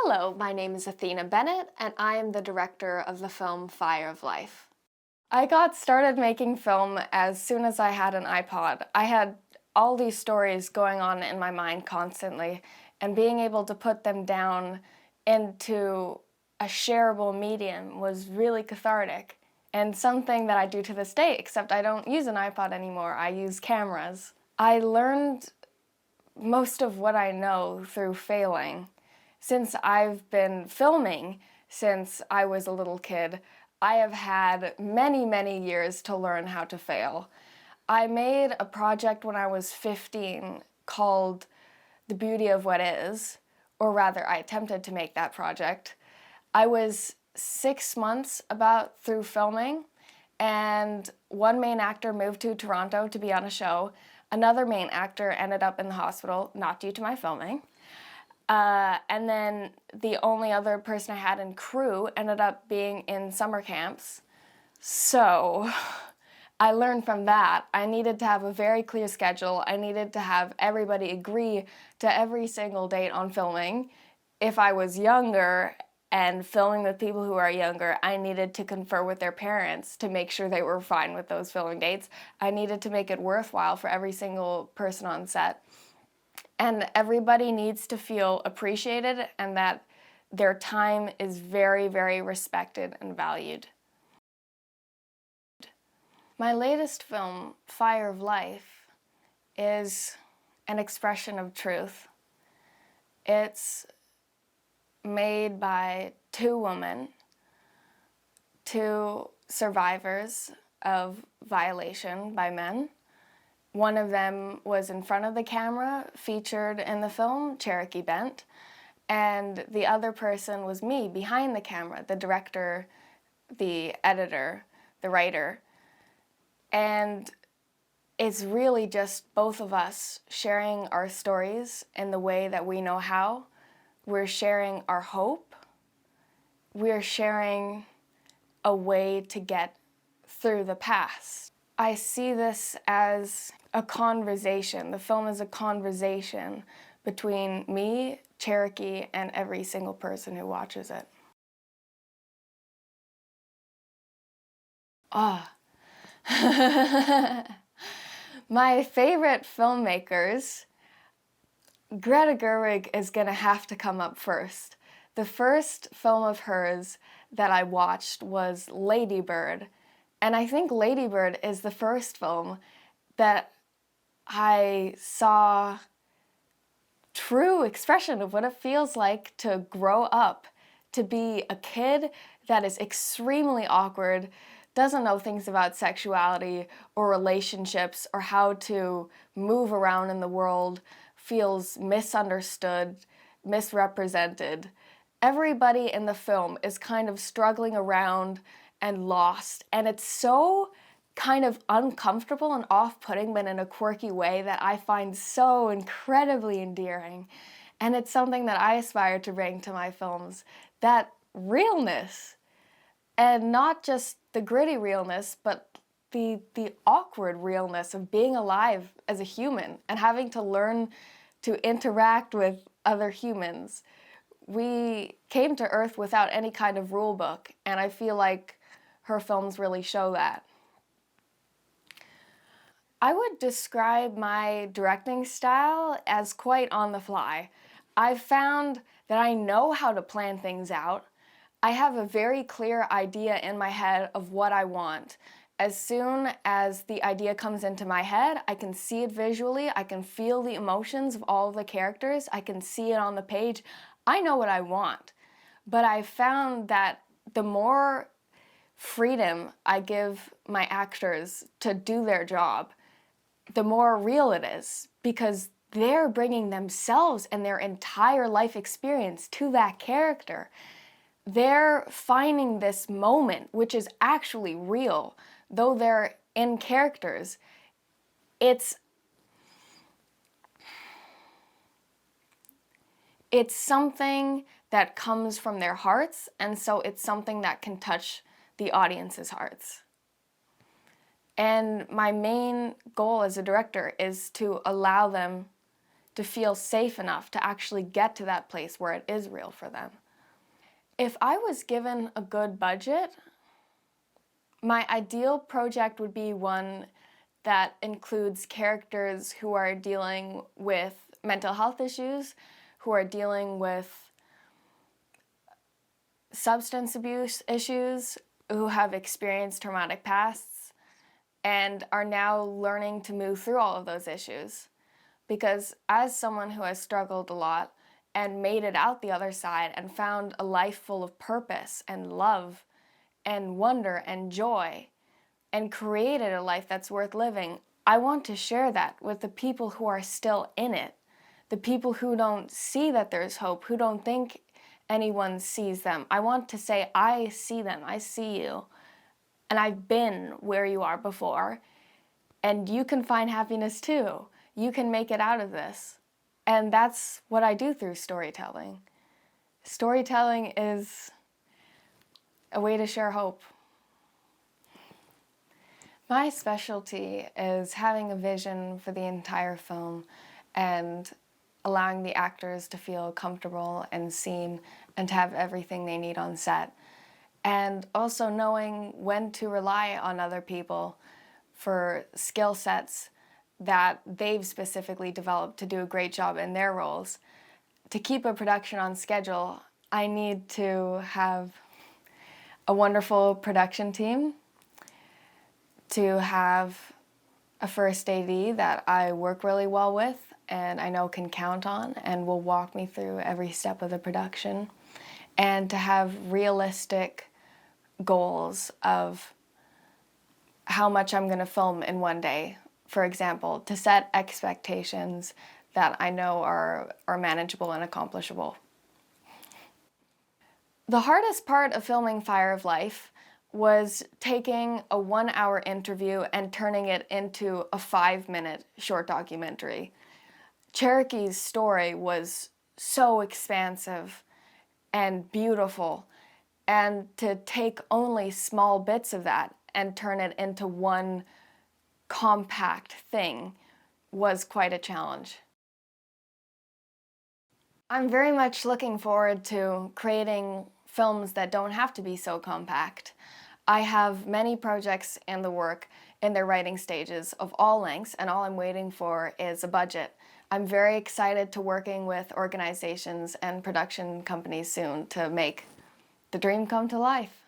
Hello, my name is Athena Bennett, and I am the director of the film Fire of Life. I got started making film as soon as I had an iPod. I had all these stories going on in my mind constantly, and being able to put them down into a shareable medium was really cathartic, and something that I do to this day, except I don't use an iPod anymore, I use cameras. I learned most of what I know through failing. Since I've been filming since I was a little kid, I have had many, many years to learn how to fail. I made a project when I was 15 called The Beauty of What Is, or rather I attempted to make that project. I was 6 months about through filming, and one main actor moved to Toronto to be on a show. Another main actor ended up in the hospital, not due to my filming. And then the only other person I had in crew ended up being in summer camps. So I learned from that I needed to have a very clear schedule. I needed to have everybody agree to every single date on filming. If I was younger and filming with people who are younger, I needed to confer with their parents to make sure they were fine with those filming dates. I needed to make it worthwhile for every single person on set. And everybody needs to feel appreciated and that their time is very, very respected and valued. My latest film, Fire of Life, is an expression of truth. It's made by two women, two survivors of violation by men. One of them was in front of the camera, featured in the film, Cherokee Bent, and the other person was me, behind the camera, the director, the editor, the writer. And it's really just both of us sharing our stories in the way that we know how. We're sharing our hope. We're sharing a way to get through the past. I see this as a conversation. The film is a conversation between me, Cherokee, and every single person who watches it. My favorite filmmakers, Greta Gerwig is gonna have to come up first. The first film of hers that I watched was Lady Bird, and I think Lady Bird is the first film that I saw true expression of what it feels like to grow up, to be a kid that is extremely awkward, doesn't know things about sexuality or relationships or how to move around in the world, feels misunderstood, misrepresented. Everybody in the film is kind of struggling around and lost, and it's so kind of uncomfortable and off-putting, but in a quirky way that I find so incredibly endearing. And it's something that I aspire to bring to my films, that realness. And not just the gritty realness, but the awkward realness of being alive as a human and having to learn to interact with other humans. We came to Earth without any kind of rule book, and I feel like her films really show that. I would describe my directing style as quite on the fly. I've found that I know how to plan things out. I have a very clear idea in my head of what I want. As soon as the idea comes into my head, I can see it visually, I can feel the emotions of all of the characters, I can see it on the page. I know what I want. But I found that the more freedom I give my actors to do their job, the more real it is, because they're bringing themselves and their entire life experience to that character. They're finding this moment, which is actually real, though they're in characters. It's something that comes from their hearts, and so it's something that can touch the audience's hearts. And my main goal as a director is to allow them to feel safe enough to actually get to that place where it is real for them. If I was given a good budget, my ideal project would be one that includes characters who are dealing with mental health issues, who are dealing with substance abuse issues, who have experienced traumatic pasts, and are now learning to move through all of those issues. Because as someone who has struggled a lot and made it out the other side and found a life full of purpose and love and wonder and joy and created a life that's worth living, I want to share that with the people who are still in it, the people who don't see that there's hope, who don't think anyone sees them. I want to say, I see them, I see you, and I've been where you are before, and you can find happiness too. You can make it out of this. And that's what I do through storytelling. Storytelling is a way to share hope. My specialty is having a vision for the entire film and allowing the actors to feel comfortable and seen and to have everything they need on set. And also knowing when to rely on other people for skill sets that they've specifically developed to do a great job in their roles. To keep a production on schedule, I need to have a wonderful production team, to have a first AD that I work really well with and I know can count on and will walk me through every step of the production, and to have realistic goals of how much I'm going to film in one day. For example, to set expectations that I know are manageable and accomplishable. The hardest part of filming Fire of Life was taking a 1-hour interview and turning it into a 5-minute short documentary. Cherokee's story was so expansive and beautiful, and to take only small bits of that and turn it into one compact thing was quite a challenge. I'm very much looking forward to creating films that don't have to be so compact. I have many projects in the work in their writing stages of all lengths, and all I'm waiting for is a budget. I'm very excited to working with organizations and production companies soon to make the dream come to life.